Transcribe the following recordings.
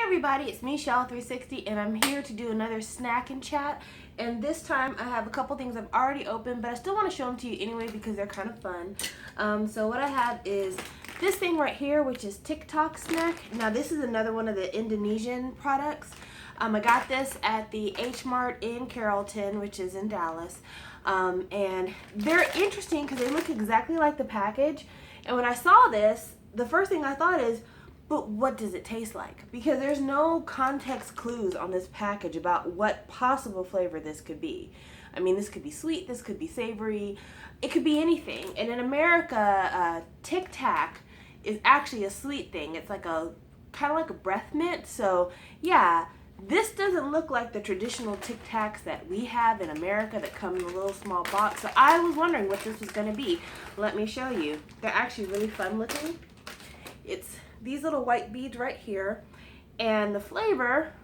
Everybody, it's me, Shell360, and I'm here to do another snack and chat. And this time I have a couple things I've already opened, but I still want to show them to you anyway because they're kind of fun. So what I have is this thing right here, which is TikTok snack. Now this is another one of the Indonesian products. I got this at the H Mart in Carrollton, which is in Dallas. And they're interesting because they look exactly like the package. And when I saw this, the first thing I thought is, but what does it taste like? Because there's no context clues on this package about what possible flavor this could be. I mean, this could be sweet, this could be savory, it could be anything. And in America, Tic Tac is actually a sweet thing. It's like a kind of like a breath mint. So yeah, this doesn't look like the traditional Tic Tacs that we have in America that come in a little small box. So I was wondering what this was going to be. Let me show you. They're actually really fun looking. It's these little white beads right here, and the flavor,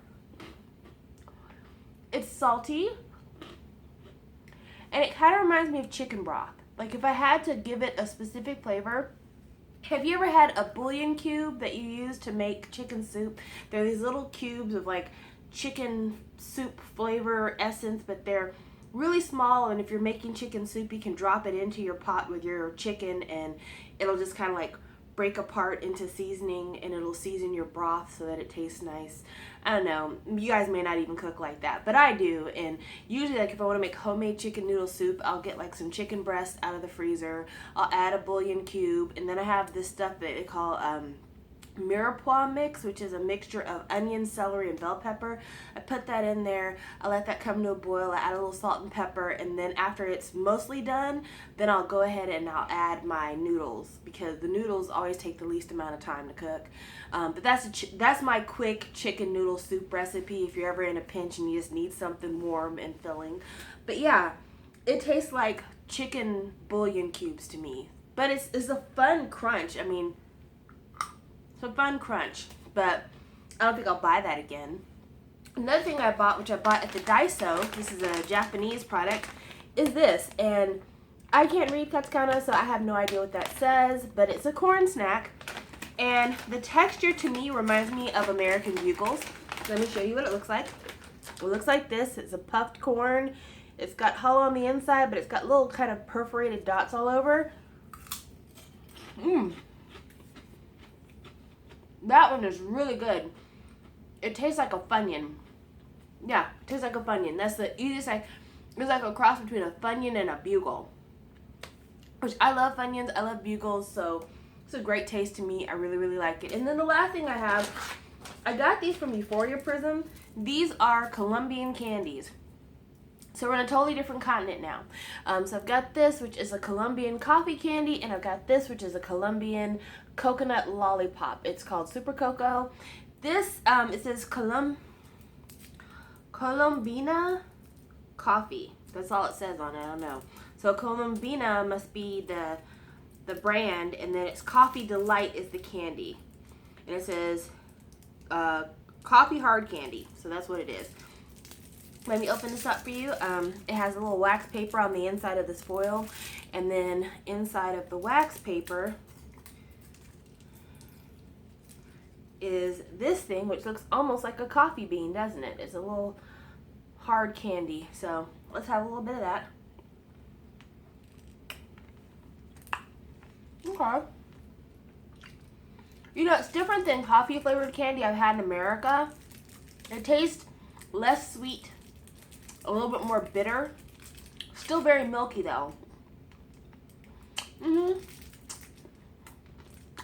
it's salty, and it kind of reminds me of chicken broth. Like if I had to give it a specific flavor, have you ever had a bouillon cube that you use to make chicken soup? They're these little cubes of like chicken soup flavor essence, but they're really small, and if you're making chicken soup, you can drop it into your pot with your chicken and it'll just kind of like break apart into seasoning, and it'll season your broth so that it tastes nice. I don't know, you guys may not even cook like that, but I do. And usually, like if I want to make homemade chicken noodle soup, I'll get like some chicken breast out of the freezer, I'll add a bouillon cube, and then I have this stuff that they call mirepoix mix, which is a mixture of onion, celery, and bell pepper. I put that in there, I let that come to a boil, I add a little salt and pepper, and then after it's mostly done, then I'll go ahead and I'll add my noodles, because the noodles always take the least amount of time to cook. But that's my quick chicken noodle soup recipe if you're ever in a pinch and you just need something warm and filling. But yeah, it tastes like chicken bouillon cubes to me, but it's a fun crunch. I mean, it's a fun crunch, but I don't think I'll buy that again. Another thing I bought, which I bought at the Daiso, this is a Japanese product, is this. And I can't read katakana, so I have no idea what that says, but it's a corn snack. And the texture to me reminds me of American Bugles. Let me show you what it looks like. It looks like this. It's a puffed corn. It's got hollow on the inside, but it's got little kind of perforated dots all over. That one is really good. It tastes like a Funyun. Yeah, it tastes like a Funyun. That's the easiest. It's like a cross between a Funyun and a Bugle. Which I love Funyuns. I love Bugles. So it's a great taste to me. I really, really like it. And then the last thing I have, I got these from Euphoria Prism. These are Colombian candies. So we're in a totally different continent now. So I've got this, which is a Colombian coffee candy, and I've got this, which is a Colombian coconut lollipop. It's called Super Cocoa. This, it says Colombina coffee. That's all it says on it. I don't know. So Colombina must be the brand, and then it's Coffee Delight is the candy. And it says coffee hard candy. So that's what it is. Let me open this up for you. It has a little wax paper on the inside of this foil, and then inside of the wax paper is this thing, which looks almost like a coffee bean, doesn't it? It's a little hard candy. So let's have a little bit of that. Okay. You know, it's different than coffee flavored candy I've had in America. It tastes less sweet, a little bit more bitter. Still very milky though.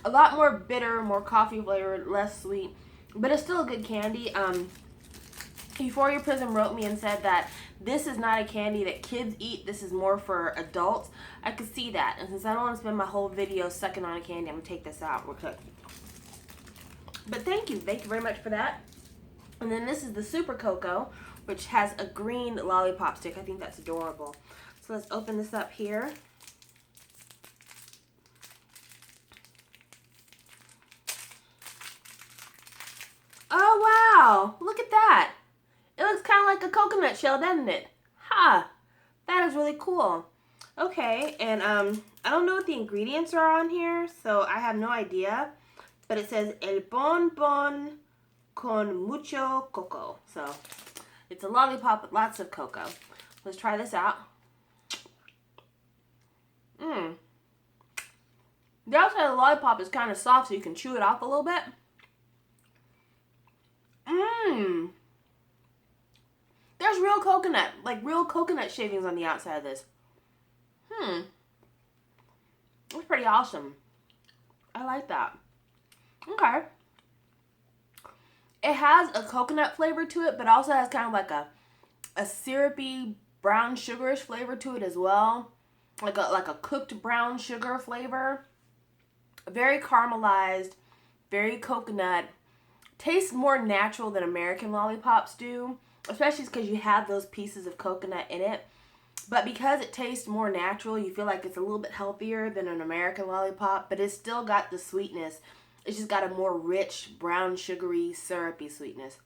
A lot more bitter, more coffee flavored, less sweet, but it's still a good candy. Euphoria Prism wrote me and said that this is not a candy that kids eat. This is more for adults. I could see that, and since I don't want to spend my whole video sucking on a candy, I'm gonna take this out real quick. But thank you very much for that. And then this is the Super Cocoa, which has a green lollipop stick. I think that's adorable. So let's open this up here. Oh wow, look at that. It looks kind of like a coconut shell, doesn't it? Ha, that is really cool. Okay, and I don't know what the ingredients are on here, so I have no idea. But it says El Bon Bon con mucho coco. So it's a lollipop with lots of cocoa. Let's try this out. The outside of the lollipop is kind of soft, so you can chew it off a little bit. There's real coconut, like real coconut shavings on the outside of this. That's pretty awesome. I like that. Okay. It has a coconut flavor to it, but also has kind of like a syrupy brown sugarish flavor to it as well. Like a cooked brown sugar flavor. Very caramelized, very coconut. Tastes more natural than American lollipops do, especially because you have those pieces of coconut in it. But because it tastes more natural, you feel like it's a little bit healthier than an American lollipop, but it's still got the sweetness. It's just got a more rich, brown, sugary, syrupy sweetness.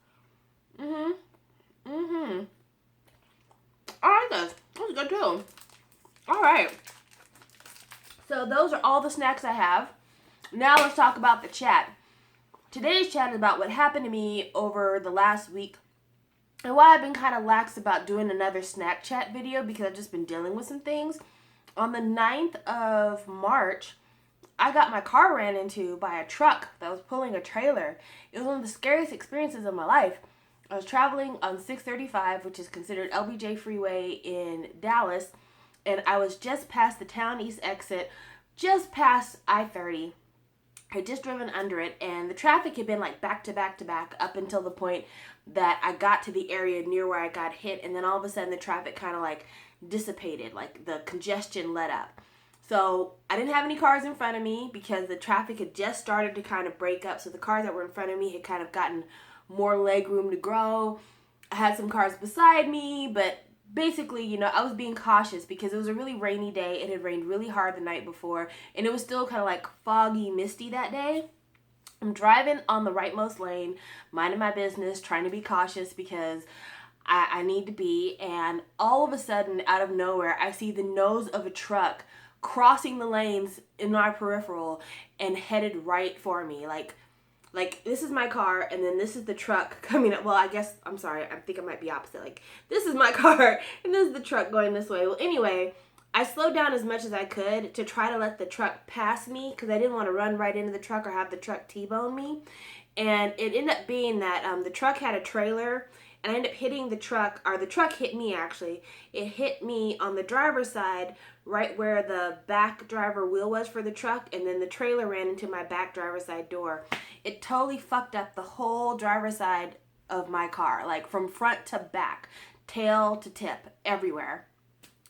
I like this. That's good too. All right. So those are all the snacks I have. Now let's talk about the chat. Today's chat is about what happened to me over the last week and why I've been kind of lax about doing another snack chat video because I've just been dealing with some things. On the 9th of March, I got my car ran into by a truck that was pulling a trailer. It was one of the scariest experiences of my life. I was traveling on 635, which is considered LBJ Freeway in Dallas, and I was just past the Town East exit, just past I-30. I had just driven under it, and the traffic had been like back to back to back up until the point that I got to the area near where I got hit, and then all of a sudden the traffic kind of like dissipated, like the congestion let up. So I didn't have any cars in front of me because the traffic had just started to kind of break up, so the cars that were in front of me had kind of gotten more leg room to grow. I had some cars beside me, but basically, you know, I was being cautious because it was a really rainy day. It had rained really hard the night before, and it was still kind of like foggy, misty that day. I'm driving on the rightmost lane, minding my business, trying to be cautious because I need to be, and all of a sudden, out of nowhere, I see the nose of a truck crossing the lanes in my peripheral and headed right for me. Like this is my car, and then this is the truck coming up. Well, I guess, I'm sorry, I think it might be opposite. Like, this is my car, and this is the truck going this way. Well, anyway, I slowed down as much as I could to try to let the truck pass me because I didn't want to run right into the truck or have the truck T-bone me. And it ended up being that the truck had a trailer, and I ended up hitting the truck, or the truck hit me actually. It hit me on the driver's side, right where the back driver wheel was for the truck, and then the trailer ran into my back driver's side door. It totally fucked up the whole driver's side of my car, like from front to back, tail to tip, everywhere.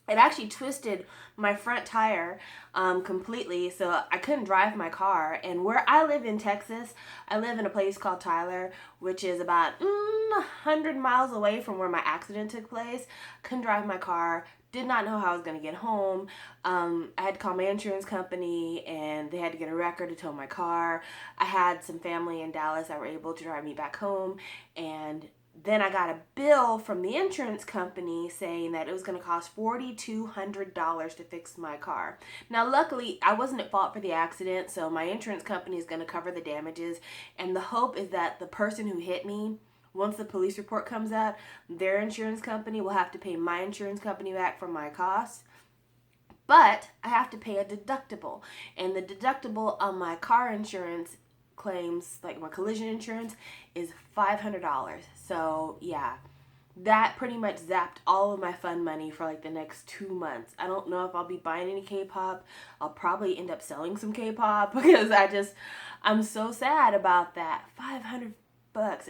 It actually twisted my front tire completely, so I couldn't drive my car. And where I live in Texas, I live in a place called Tyler, which is about 100 miles away from where my accident took place. Couldn't drive my car. Did not know how I was going to get home. I had to call my insurance company, and they had to get a record to tow my car. I had some family in Dallas that were able to drive me back home, and then I got a bill from the insurance company saying that it was going to cost $4,200 to fix my car. Now, luckily, I wasn't at fault for the accident, so my insurance company is going to cover the damages, and the hope is that the person who hit me, once the police report comes out, their insurance company will have to pay my insurance company back for my costs. But I have to pay a deductible, and the deductible on my car insurance claims, like my collision insurance, is $500. So yeah, that pretty much zapped all of my fun money for like the next 2 months. I don't know if I'll be buying any K-pop. I'll probably end up selling some K-pop because I'm so sad about that. $500.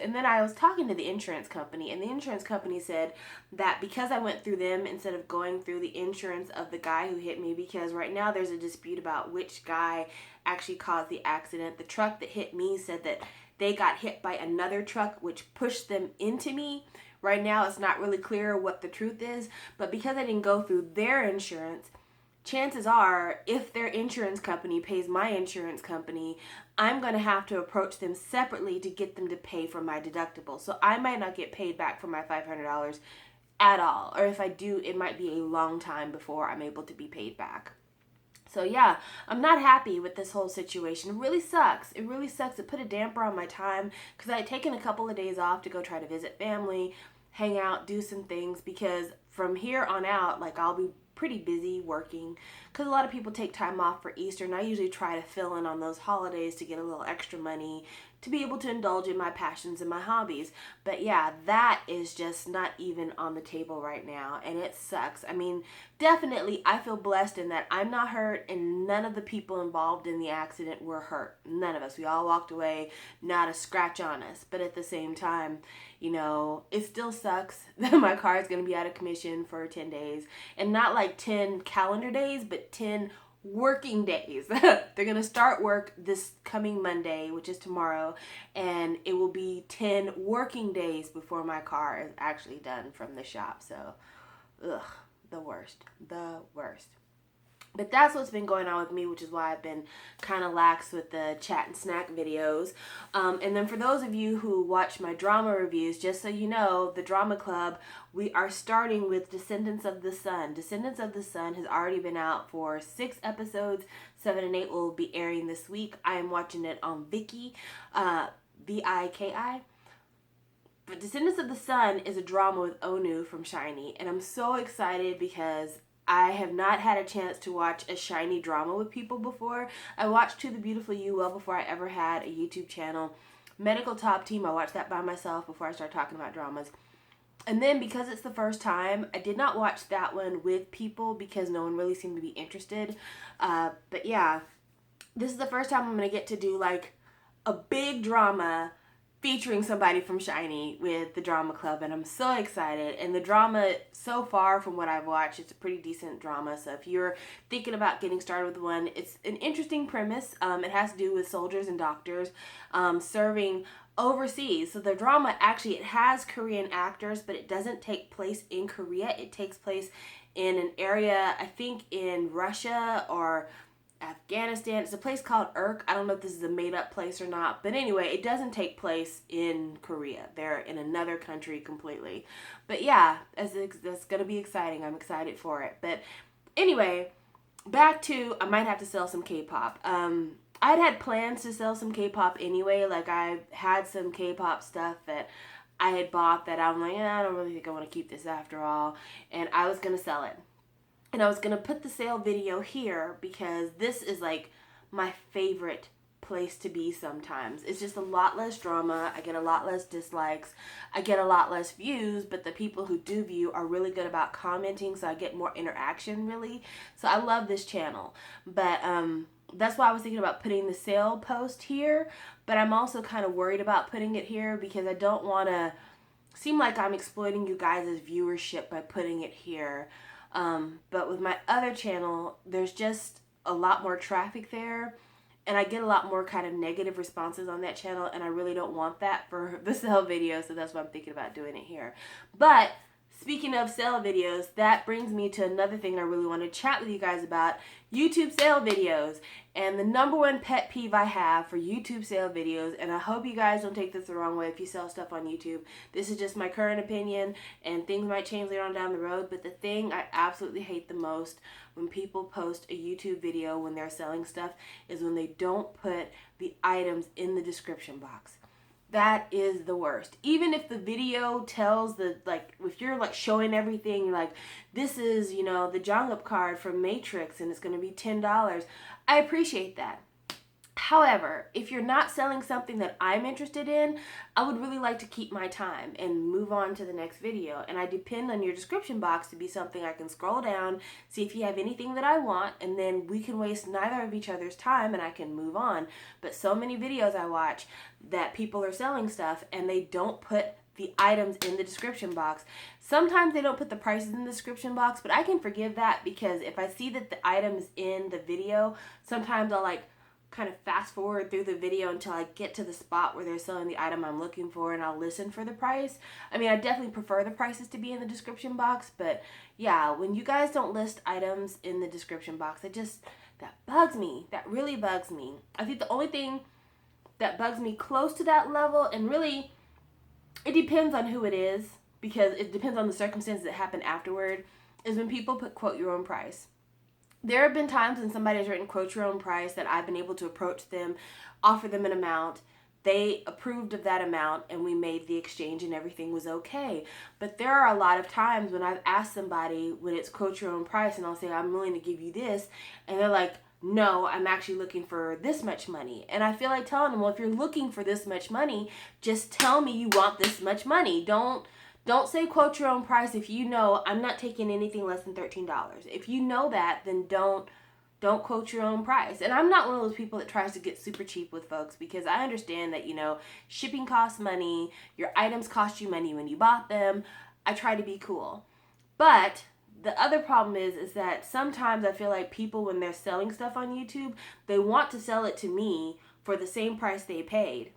And then I was talking to the insurance company, and the insurance company said that because I went through them instead of going through the insurance of the guy who hit me, because right now there's a dispute about which guy actually caused the accident. The truck that hit me said that they got hit by another truck which pushed them into me. Right now it's not really clear what the truth is, but because I didn't go through their insurance, chances are, if their insurance company pays my insurance company, I'm going to have to approach them separately to get them to pay for my deductible. So I might not get paid back for my $500 at all. Or if I do, it might be a long time before I'm able to be paid back. So yeah, I'm not happy with this whole situation. It really sucks. It really sucks. It put a damper on my time because I had taken a couple of days off to go try to visit family, hang out, do some things, because from here on out, like, I'll be pretty busy working because a lot of people take time off for Easter, and I usually try to fill in on those holidays to get a little extra money to be able to indulge in my passions and my hobbies. But yeah, that is just not even on the table right now, and it sucks. I mean, definitely I feel blessed in that I'm not hurt, and none of the people involved in the accident were hurt. None of us. We all walked away, not a scratch on us. But at the same time, you know, it still sucks that my car is going to be out of commission for 10 days, and not like 10 calendar days, but 10 working days. They're going to start work this coming Monday, which is tomorrow, and it will be 10 working days before my car is actually done from the shop. So, ugh, the worst. The worst. But that's what's been going on with me, which is why I've been kind of lax with the chat and snack videos. And then for those of you who watch my drama reviews, just so you know, the Drama Club, we are starting with Descendants of the Sun. Descendants of the Sun has already been out for 6 episodes. 7 and 8 will be airing this week. I am watching it on Viki, Viki. But Descendants of the Sun is a drama with Onu from SHINee, and I'm so excited because I have not had a chance to watch a SHINee drama with people before. I watched To the Beautiful You well before I ever had a YouTube channel. Medical Top Team, I watched that by myself before I started talking about dramas. And then because it's the first time, I did not watch that one with people because no one really seemed to be interested. But yeah, this is the first time I'm going to get to do like a big drama featuring somebody from SHINee with the Drama Club, and I'm so excited. And the drama, so far from what I've watched, it's a pretty decent drama. So if you're thinking about getting started with one, it's an interesting premise. It has to do with soldiers and doctors serving overseas. So the drama, actually, it has Korean actors, but it doesn't take place in Korea. It takes place in an area, I think in Russia or Afghanistan. It's a place called Urk. I don't know if this is a made up place or not, but anyway, it doesn't take place in Korea. They're in another country completely. But yeah, that's going to be exciting. I'm excited for it. But anyway, back to, I might have to sell some K-pop. I'd had plans to sell some K-pop anyway. Like, I had some K-pop stuff that I had bought that I'm like, I don't really think I want to keep this after all. And I was going to sell it. And I was going to put the sale video here because this is like my favorite place to be sometimes. It's just a lot less drama. I get a lot less dislikes. I get a lot less views, but the people who do view are really good about commenting, so I get more interaction, really. So I love this channel. But that's why I was thinking about putting the sale post here, but I'm also kind of worried about putting it here because I don't want to seem like I'm exploiting you guys' viewership by putting it here. But with my other channel, there's just a lot more traffic there, and I get a lot more kind of negative responses on that channel, and I really don't want that for the sale video, so that's why I'm thinking about doing it here. But speaking of sale videos, that brings me to another thing I really want to chat with you guys about, YouTube sale videos. And the number one pet peeve I have for YouTube sale videos, and I hope you guys don't take this the wrong way if you sell stuff on YouTube. This is just my current opinion, and things might change later on down the road, but the thing I absolutely hate the most when people post a YouTube video when they're selling stuff is when they don't put the items in the description box. That is the worst. Even if the video tells the, like, if you're like showing everything, like, this is, you know, the Jong-up card from Matrix and it's going to be $10. I appreciate that. However, if you're not selling something that I'm interested in, I would really like to keep my time and move on to the next video. And I depend on your description box to be something I can scroll down, see if you have anything that I want, and then we can waste neither of each other's time and I can move on. But so many videos I watch that people are selling stuff and they don't put the items in the description box. Sometimes they don't put the prices in the description box, but I can forgive that because if I see that the item is in the video, sometimes I'll like kind of fast forward through the video until I get to the spot where they're selling the item I'm looking for, and I'll listen for the price. I mean, I definitely prefer the prices to be in the description box, but yeah, when you guys don't list items in the description box, that bugs me. That really bugs me. I think the only thing that bugs me close to that level, and really it depends on who it is because it depends on the circumstances that happen afterward, is when people put quote your own price. There have been times when somebody's written quote your own price that I've been able to approach them, offer them an amount. They approved of that amount and we made the exchange and everything was okay. But there are a lot of times when I've asked somebody when it's quote your own price and I'll say, I'm willing to give you this. And they're like, no, I'm actually looking for this much money. And I feel like telling them, well, if you're looking for this much money, just tell me you want this much money. Don't say quote your own price if you know I'm not taking anything less than $13. If you know that, then don't quote your own price. And I'm not one of those people that tries to get super cheap with folks, because I understand that, shipping costs money, your items cost you money when you bought them. I try to be cool. But the other problem is that sometimes I feel like people, when they're selling stuff on YouTube, they want to sell it to me for the same price they paid.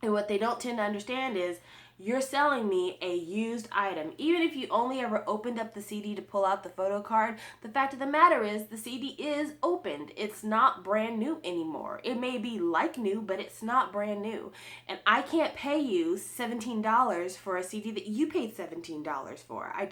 And what they don't tend to understand is you're selling me a used item. Even if you only ever opened up the CD to pull out the photo card, the fact of the matter is the CD is opened. It's not brand new anymore. It may be like new, but it's not brand new. And I can't pay you $17 for a CD that you paid $17 for. I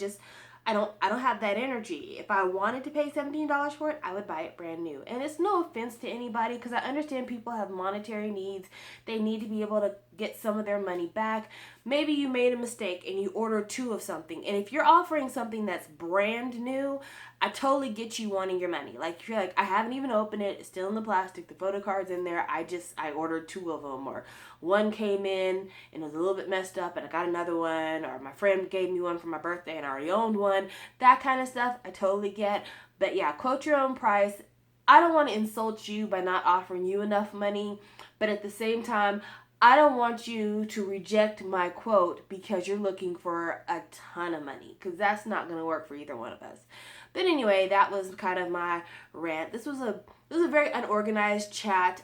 don't have that energy. If I wanted to pay $17 for it, I would buy it brand new. And it's no offense to anybody, because I understand people have monetary needs. They need to be able to get some of their money back. Maybe you made a mistake and you ordered 2 of something. And if you're offering something that's brand new, I totally get you wanting your money. Like, if you're like, I haven't even opened it, it's still in the plastic, the photo card's in there, I ordered 2 of them, or one came in and it was a little bit messed up and I got another one, or my friend gave me one for my birthday and I already owned one. That kind of stuff I totally get. But yeah, quote your own price. I don't want to insult you by not offering you enough money, but at the same time, I don't want you to reject my quote because you're looking for a ton of money, because that's not going to work for either one of us. But anyway, that was kind of my rant. This was a very unorganized chat.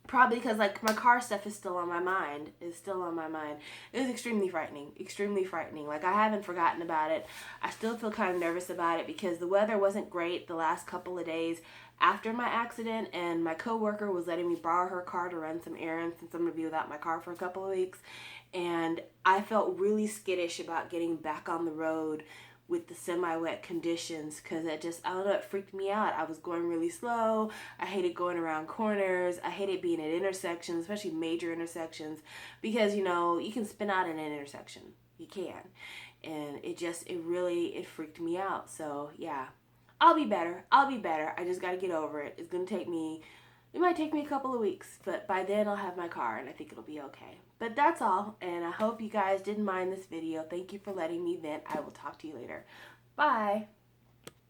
Probably because, like, my car stuff is still on my mind. It was extremely frightening. Like, I haven't forgotten about it. I still feel kind of nervous about it because the weather wasn't great the last couple of days after my accident, and my coworker was letting me borrow her car to run some errands since I'm going to be without my car for a couple of weeks. And I felt really skittish about getting back on the road with the semi-wet conditions, because I don't know, it freaked me out. I was going really slow. I hated going around corners. I hated being at intersections, especially major intersections, because, you can spin out in an intersection. You can. And it freaked me out. So, yeah. I'll be better. I just got to get over it. It might take me a couple of weeks, but by then I'll have my car and I think it'll be okay. But that's all, and I hope you guys didn't mind this video. Thank you for letting me vent. I will talk to you later. Bye.